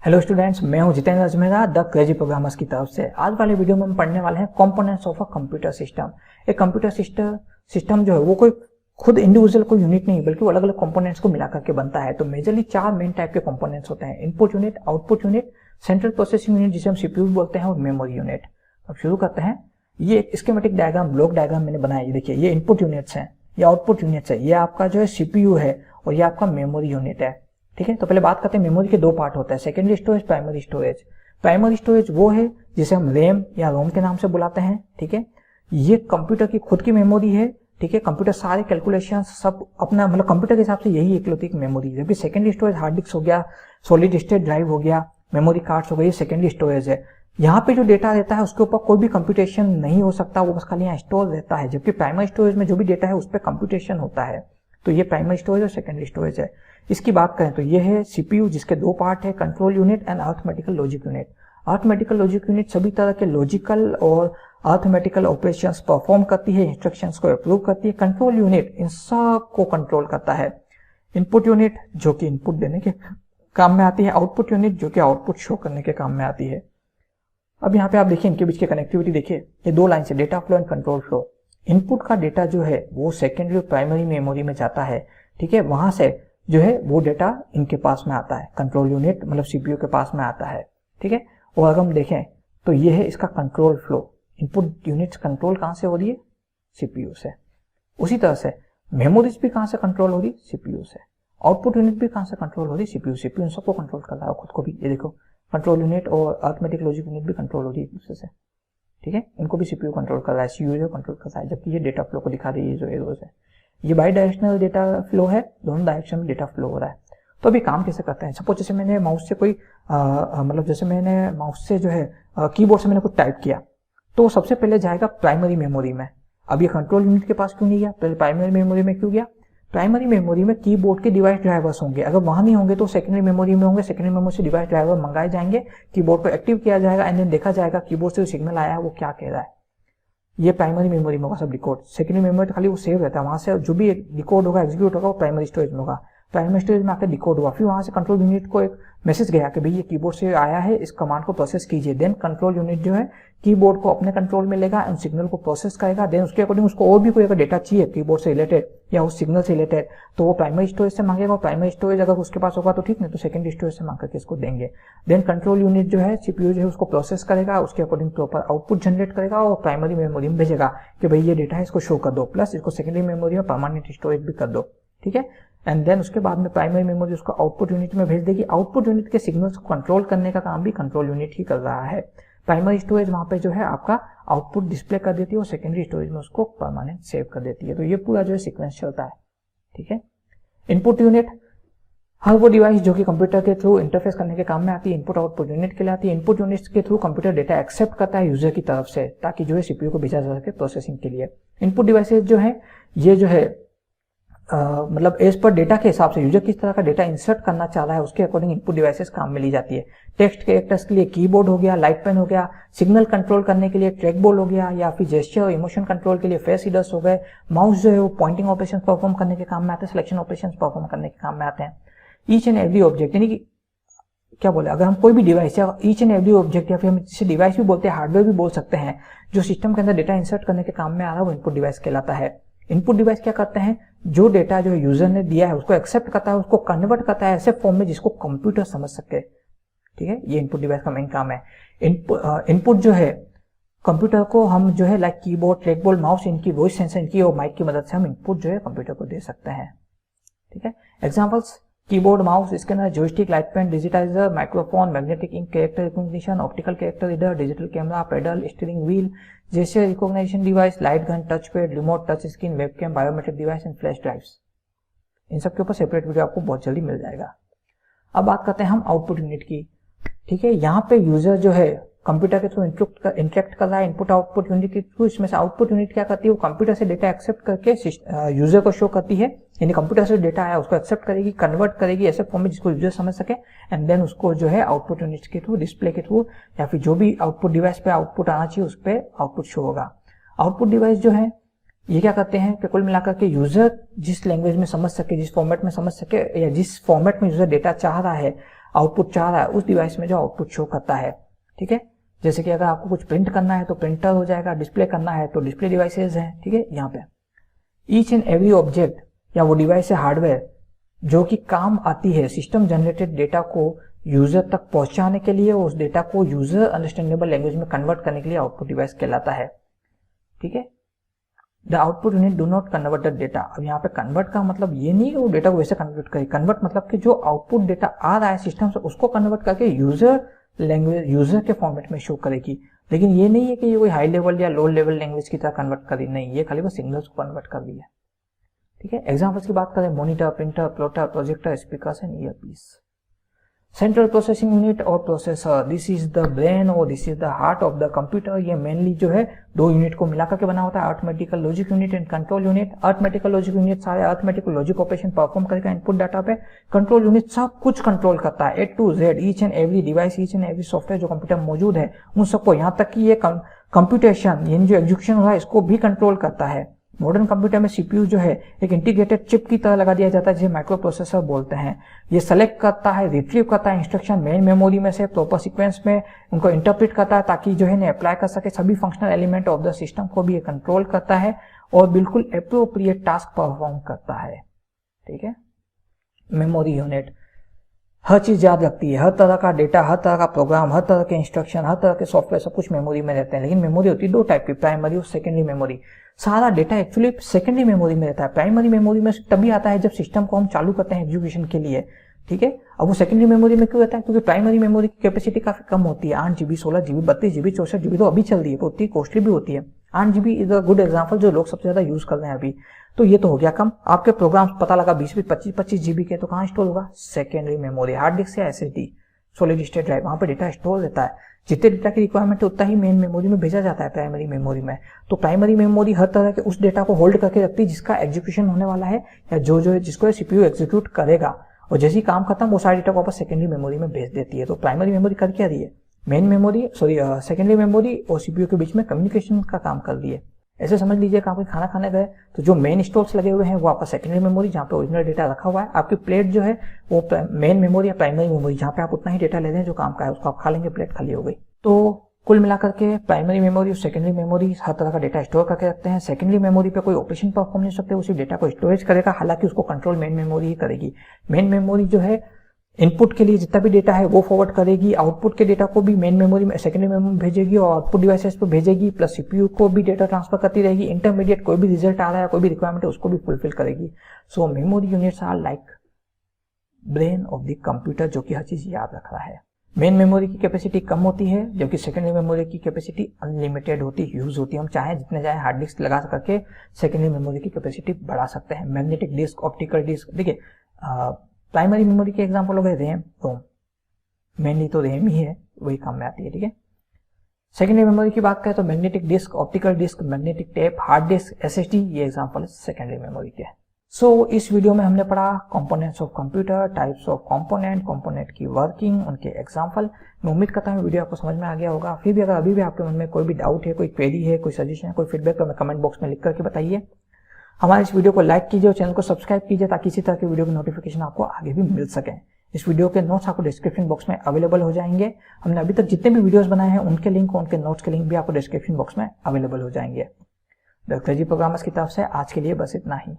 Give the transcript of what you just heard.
Hello students, मैं हूं Jitendra Ajmera the crazy programmers की तरफ से। आज वाले वीडियो में हम पढ़ने वाले हैं components of a computer system. एक कंप्यूटर सिस्टम जो है वो कोई खुद इंडिविजुअल कोई यूनिट नहीं बल्कि वो अलग अलग कंपोनेंट्स को मिला करके बनता है। तो मेजरली चार मेन टाइप के कंपोनेंट्स होते हैं: input unit, output unit, central processing unit जिसे हम सीपीयू बोलते हैं, और मेमोरी यूनिट। अब शुरू करते हैं। ये एक स्कीमेटिक डायग्राम, ब्लॉक डायग्राम मैंने बनाया। ये देखिए, ये इनपुट यूनिट्स हैं, ये आउटपुट यूनिट्स है, ये आपका जो है सीपीयू है और ये आपका मेमोरी यूनिट है। ठीक है, तो पहले बात करते हैं मेमोरी के दो पार्ट होते हैं, secondary storage, primary storage. Primary storage वो है जिसे हम रैम या रोम के नाम से बुलाते हैं। ठीक है, ये कंप्यूटर की खुद की मेमोरी है। ठीक है, कंप्यूटर सारे कैलकुलेशन सब अपना मतलब कंप्यूटर के हिसाब से यही इकलौती मेमोरी है। जबकि सेकेंडरी स्टोरेज हार्ड डिस्क हो गया, सॉलिड स्टेट ड्राइव हो गया, मेमोरी कार्ड्स हो गए, ये सेकेंडरी स्टोरेज है। यहाँ पे जो डेटा रहता है उसके ऊपर कोई भी कंप्यूटेशन नहीं हो सकता, वो बस खाली यहाँ स्टोर रहता है। जबकि प्राइमरी स्टोरेज में जो भी डेटा है उस पर कंप्यूटेशन होता है। तो ये प्राइमरी स्टोरेज और सेकेंडरी स्टोरेज है। इसकी बात करें तो ये है सीपीयू, जिसके दो पार्ट है, control unit and arithmetical logic unit. Arithmetical logic unit सभी तरह के लॉजिकल और अरिथमेटिकल ऑपरेशंस परफॉर्म करती है, इंस्ट्रक्शंस को अप्रूव करती है। कंट्रोल यूनिट इन सब को कंट्रोल करता है। इनपुट यूनिट जो कि इनपुट देने के काम में आती है, आउटपुट यूनिट जो कि आउटपुट शो करने के काम में आती है। अब यहाँ पे आप देखिए, इनके बीच की कनेक्टिविटी देखिए, ये दो लाइन से data flow and control flow. Input का डेटा जो है वो सेकेंडरी और प्राइमरी मेमोरी में जाता है। ठीक है, वहां से जो है वो डेटा इनके पास में आता है, कंट्रोल यूनिट मतलब सीपीयू के पास में आता है। ठीक है, और अगर हम देखें तो ये है इसका control flow. Input units control कहां से हो रही है? सीपीयू से। उसी तरह से मेमोरीज भी कहां से कंट्रोल हो रही? सीपीयू से। आउटपुट यूनिट भी कहां से कंट्रोल हो रही? सीपीयू। सीपीयू सबको कंट्रोल कर रहा है, खुद को भी। ये देखो, कंट्रोल यूनिट और अरिथमेटिक लॉजिक यूनिट भी कंट्रोल हो रही है एक दूसरे से। ठीक है, इनको भी सीपीयू कंट्रोल कर रहा है, सीपीयू कंट्रोल कर रहा है। जबकि ये डेटा फ्लो को दिखा रही है, जो एरोज है, ये बाई डायरेक्शनल डेटा फ्लो है, दोनों डायरेक्शन में डेटा फ्लो हो रहा है। तो अभी काम कैसे करते हैं? सपोज जैसे मैंने माउस से कोई मतलब जैसे मैंने माउस से जो है कीबोर्ड से मैंने कुछ टाइप किया, तो सबसे पहले जाएगा प्राइमरी मेमोरी में। अब ये कंट्रोल यूनिट के पास क्यों नहीं गया? पहले प्राइमरी मेमोरी में क्यों गया? प्राइमरी मेमोरी में कीबोर्ड के डिवाइस ड्राइवर्स होंगे, अगर वहां नहीं होंगे तो सेकेंडरी मेमोरी में होंगे। सेकेंडरी मेमोरी से डिवाइस ड्राइवर मंगाए जाएंगे, कीबोर्ड को एक्टिव किया जाएगा एंड देन देखा जाएगा कीबोर्ड से जो सिग्नल आया है वो क्या कह रहा है। ये प्राइमरी मेमोरी में होगा सब डिकोड। सेकेंडरी मेमोरी तो खाली वो सेव रहता है, वहां से जो भी डिकोड होगा, एग्जीक्यूट होगा, वो प्राइमरी स्टोरेज में होगा। प्राइमरी स्टोरेज में आकर डिकोड हुआ, फिर वहां से कंट्रोल यूनिट को एक मैसेज गया कि भाई ये कीबोर्ड से आया है, इस कमांड को प्रोसेस कीजिए। देन कंट्रोल यूनिट जो है कीबोर्ड को अपने कंट्रोल में लेगा एंड सिग्नल को प्रोसेस करेगा। देन उसके अकॉर्डिंग उसको और भी कोई अगर डेटा चाहिए कीबोर्ड से रिलेटेड या उस सिग्नल से रिलेटेड, तो वो प्राइमरी स्टोरेज से मांगेगा। और प्राइमरी स्टोरेज अगर उसके पास होगा तो ठीक, नहीं तो सेकेंडरी स्टोरेज से मांग करके इसको देंगे। देन कंट्रोल यूनिट जो है, सीपीयू जो है, उसको प्रोसेस करेगा, उसके अकॉर्डिंग प्रॉपर आउटपुट जनरेट करेगा और प्राइमरी मेमोरी में भेजेगा कि भाई ये डेटा है, इसको शो कर दो, प्लस इसको सेकेंडरी मेमोरी में परमानेंट स्टोरेज भी कर दो। ठीक है, एंड देन उसके बाद में प्राइमरी मेमोरी उसको आउटपुट यूनिट में भेज देगी। आउटपुट यूनिट के सिग्नल्स को कंट्रोल करने का काम भी कंट्रोल यूनिट ही कर रहा है। प्राइमरी स्टोरेज वहां पे जो है आपका आउटपुट डिस्प्ले कर देती है और सेकेंडरी स्टोरेज में उसको परमानेंट सेव कर देती है। तो ये पूरा जो है सीक्वेंस चलता है। ठीक है, इनपुट यूनिट हर वो डिवाइस जो कि कंप्यूटर के थ्रू इंटरफेस करने के काम में आती है, इनपुट आउटपुट यूनिट के लिए आती है। इनपुट यूनिट के थ्रू कंप्यूटर डेटा एक्सेप्ट करता है यूजर की तरफ से, ताकि जो है सीपीयू को भेजा जा सके प्रोसेसिंग के लिए। इनपुट डिवाइसेज जो है ये जो है मतलब एज पर डेटा के हिसाब से यूजर किस तरह का डेटा इंसर्ट करना चाह रहा है उसके अकॉर्डिंग इनपुट डिवाइसेस काम में ली जाती है। टेक्स्ट कैरेक्टर्स के लिए कीबोर्ड हो गया, लाइट पेन हो गया, सिग्नल कंट्रोल करने के लिए ट्रैक बॉल हो गया, या फिर जेस्चर और इमोशन कंट्रोल के लिए फेस रीडर्स हो गए। माउस जो है वो पॉइंटिंग ऑपरेशन परफॉर्म करने के काम में आते हैं, सिलेक्शन ऑपरेशन परफॉर्म करने के काम में आते हैं। ईच एंड एवरी ऑब्जेक्ट, यानी कि क्या बोले, अगर हम कोई भी डिवाइस या ईच एंड एवरी ऑब्जेक्ट, या फिर हम जिसे डिवाइस भी बोलते हैं, हार्डवेयर भी बोल सकते हैं, जो सिस्टम के अंदर डेटा इंसर्ट करने के काम में आ रहा है, वो इनपुट डिवाइस कहलाता है। इनपुट डिवाइस क्या करते हैं? जो डेटा जो यूजर ने दिया है उसको एक्सेप्ट करता है, उसको कन्वर्ट करता है ऐसे फॉर्म में जिसको कंप्यूटर समझ सके। ठीक है, ये इनपुट डिवाइस का मेन काम है। इनपुट जो है कंप्यूटर को हम जो है लाइक कीबोर्ड, ट्रैकबॉल, माउस, इनकी वॉइस सेंसर, इनकी और माइक की मदद से हम इनपुट जो है कंप्यूटर को दे सकते हैं। ठीक है, एग्जांपल्स कीबोर्ड, माउस, इसके अंदर joystick, light pen, digitizer, microphone, magnetic ink, character recognition, optical character reader, digital camera, pedal, steering wheel, gesture recognition device, light gun, touch pad, remote, touch screen, webcam, biometric device and flash drives. इन सब के ऊपर separate video आपको बहुत जल्दी मिल जाएगा। अब बात करते हैं हम आउटपुट यूनिट की। ठीक है, यहाँ पे यूजर जो है कंप्यूटर के थ्रू इंटरेक्ट कर रहा है इनपुट आउटपुट यूनिट के थ्रू। इसमें से आउटपुट यूनिट क्या करती है? वो कंप्यूटर से डेटा एक्सेप्ट करके यूजर को शो करती है, यानी कंप्यूटर से डेटा आया उसको एक्सेप्ट करेगी, कन्वर्ट करेगी ऐसे फॉर्म में जिसको यूजर समझ सके, एंड देन उसको जो है आउटपुट यूनिट के थ्रू, डिस्प्ले के थ्रू, या फिर जो भी आउटपुट डिवाइस पे आउटपुट आना चाहिए उस पर आउटपुट शो होगा। आउटपुट डिवाइस जो है ये क्या करते हैं कि कुल मिलाकर के यूजर जिस लैंग्वेज में समझ सके, जिस फॉर्मेट में समझ सके, या जिस फॉर्मेट में यूजर डेटा चाह रहा है, आउटपुट चाह रहा है उस डिवाइस में जो आउटपुट शो करता है। ठीक है, जैसे कि अगर आपको कुछ प्रिंट करना है तो प्रिंटर हो जाएगा, डिस्प्ले करना है तो डिस्प्ले डिवाइसेज हैं। ठीक है, यहाँ पे ईच एंड एवरी ऑब्जेक्ट या वो डिवाइस है हार्डवेयर जो कि काम आती है सिस्टम जनरेटेड डेटा को यूजर तक पहुंचाने के लिए, उस डेटा को यूजर अंडरस्टैंडेबल लैंग्वेज में कन्वर्ट करने के लिए आउटपुट डिवाइस कहलाता है। ठीक है, the output unit do not convert the data. अब यहाँ पे कन्वर्ट का मतलब ये नहीं कि वो डेटा को वैसे कन्वर्ट करे, कन्वर्ट मतलब कि जो आउटपुट डेटा आ रहा है सिस्टम से उसको कन्वर्ट करके यूजर लैंग्वेज, यूजर के फॉर्मेट में शो करेगी। लेकिन ये नहीं है कि ये कोई हाई लेवल या लो लेवल लैंग्वेज की तरह कन्वर्ट करी, नहीं, ये खाली वो सिग्नल्स को कन्वर्ट कर रही है। ठीक है, एग्जांपल्स की बात करें, monitor, printer, plotter, projector, speakers and earpiece. Central processing unit और processor, this is the brain और this is the heart of the computer. ये मेनली जो है दो यूनिट को मिलाकर के बना होता है, arithmetical logic unit and control unit. Arithmetical logic unit सारे अरिथमेटिकल लॉजिक ऑपरेशन परफॉर्म करेगा इनपुट डाटा पे। कंट्रोल यूनिट सब कुछ कंट्रोल करता है, A to Z, each and every device, each and every software जो कंप्यूटर में मौजूद है उन सबको, यहाँ तक कि ये कंप्यूटेशन यानी जो एग्जीक्यूशन हो रहा है इसको भी कंट्रोल करता है। मॉडर्न कंप्यूटर में सीपीयू जो है एक इंटीग्रेटेड चिप की तरह लगा दिया जाता है जिसे माइक्रो प्रोसेसर बोलते हैं। ये सेलेक्ट करता है, रिट्रीव करता है इंस्ट्रक्शन मेन मेमोरी में से प्रॉपर सीक्वेंस में, उनको इंटरप्रेट करता है ताकि जो है अप्लाई कर सके सभी functional element of the system को भी ये कंट्रोल करता है और बिल्कुल एप्रोप्रिएट टास्क परफॉर्म करता है। ठीक है, मेमोरी यूनिट हर चीज याद रखती है, हर तरह का डेटा, हर तरह का प्रोग्राम, हर तरह के इंस्ट्रक्शन, हर तरह के सॉफ्टवेयर सब कुछ मेमोरी में रहते हैं। लेकिन मेमोरी होती है दो टाइप की, प्राइमरी और सेकेंडरी मेमोरी। सारा डेटा एक्चुअली सेकेंडरी मेमोरी में रहता है, प्राइमरी मेमोरी में तभी आता है जब सिस्टम को हम चालू करते हैं एग्जीक्यूशन के लिए। ठीक है, अब वो सेकेंडरी मेमोरी में क्यों रहता है? क्योंकि प्राइमरी मेमोरी की कैपेसिटी काफी कम होती है, 8 GB, 16 GB, 32 GB, 64 GB तो अभी चल रही है, वो उतनी कॉस्टली भी होती है। 8 GB is a good example जो लोग सबसे ज्यादा यूज कर रहे हैं अभी। तो ये तो हो गया कम। आपके प्रोग्राम पता लगा 20-25 GB के, तो कहाँ स्टोर होगा? सेकेंडरी मेमोरी, हार्ड डिस्क या एसएसडी, सॉलिड स्टेट ड्राइव, वहां पे डेटा स्टोर रहता है। जितने डेटा की रिक्वायरमेंट है उतना ही मेन मेमोरी में भेजा जाता है प्राइमरी मेमोरी में। तो प्राइमरी मेमोरी हर तरह के उस डेटा को होल्ड करके रखती है जिसका एग्जीक्यूशन होने वाला है या जो जिसको सीपीयू एग्जीक्यूट करेगा, और जैसे ही काम खत्म वो सारे डेटा को वापस सेकेंडरी मेमोरी में भेज देती है। तो प्राइमरी मेमोरी कर क्या रही है? मेन मेमोरी सेकेंडरी मेमोरी और सीपीयू के बीच में कम्युनिकेशन का काम कर रही है। ऐसे समझ लीजिए कि आप खाना खाने गए तो जो मेन स्टोर्स लगे हुए हैं वो आपका सेकेंडरी मेमोरी जहाँ पे ओरिजिनल डेटा रखा हुआ है, आपकी प्लेट जो है वो मेन मेमोरी या प्राइमरी मेमोरी जहाँ पे आप उतना ही डेटा ले रहे हैं जो काम का है, उसको आप खा लेंगे, प्लेट खाली हो गई। तो कुल मिलाकर के प्राइमरी मेमोरी और सेकेंडरी मेमोरी हर तरह का डेटा स्टोर करके रखते हैं। सेकेंडरी मेमोरी पे कोई ऑपरेशन परफॉर्म नहीं सकते, उसी डेटा को स्टोरेज करेगा, हालांकि उसको कंट्रोल मेन मेमोरी ही करेगी। मेन मेमोरी जो है इनपुट के लिए जितना भी डेटा है वो फॉरवर्ड करेगी, आउटपुट के डेटा को भी मेन मेमोरी में सेकेंडरी मेमोरी में भेजेगी और आउटपुट डिवाइसेस पे भेजेगी, प्लस सीपीयू को भी डेटा ट्रांसफर करती रहेगी। इंटरमीडिएट कोई भी रिजल्ट आ रहा है, कोई भी रिक्वायरमेंट है उसको भी फुलफिल करेगी। So memory units are like brain of the computer जो कि हर चीज याद रख रहा है। मेन मेमोरी की कैपेसिटी कम होती है जबकि सेकेंडरी मेमोरी की कैपेसिटी अनलिमिटेड होती है, ह्यूज होती है। हम चाहें जितने चाहे हार्ड डिस्क लगा करके सेकेंडरी मेमोरी की कैपेसिटी बढ़ा सकते हैं। मैग्नेटिक डिस्क, ऑप्टिकल डिस्क, देखिए प्राइमरी मेमोरी के एग्जांपल हो गए रैम, रोम, मेनली तो रैम ही है, वही काम में आती है। ठीक है, सेकेंडरी मेमोरी की बात करें तो magnetic disk, optical disk, magnetic tape, hard disk, SSD, ये एग्जांपल सेकेंडरी मेमोरी के। सो इस वीडियो में हमने पढ़ा components of computer, types of component की वर्किंग, उनके एग्जांपल। मैं उम्मीद करता हूँ वीडियो आपको समझ में आ गया होगा। फिर भी अगर अभी भी आपके मन में कोई भी डाउट है, कोई क्वेरी है, कोई सजेशन है, कोई फीडबैक, तो हमें कमेंट बॉक्स में लिख करके बताइए। हमारे इस वीडियो को लाइक कीजिए और चैनल को सब्सक्राइब कीजिए ताकि इसी तरह की वीडियो की नोटिफिकेशन आपको आगे भी मिल सके। इस वीडियो के नोट्स आपको डिस्क्रिप्शन बॉक्स में अवेलेबल हो जाएंगे। हमने अभी तक जितने भी वीडियोस बनाए हैं उनके लिंक, उनके नोट्स के लिंक भी आपको डिस्क्रिप्शन बॉक्स में अवेलेबल हो जाएंगे। डॉक्टर जी प्रोग्रामर्स की तरफ से आज के लिए बस इतना ही।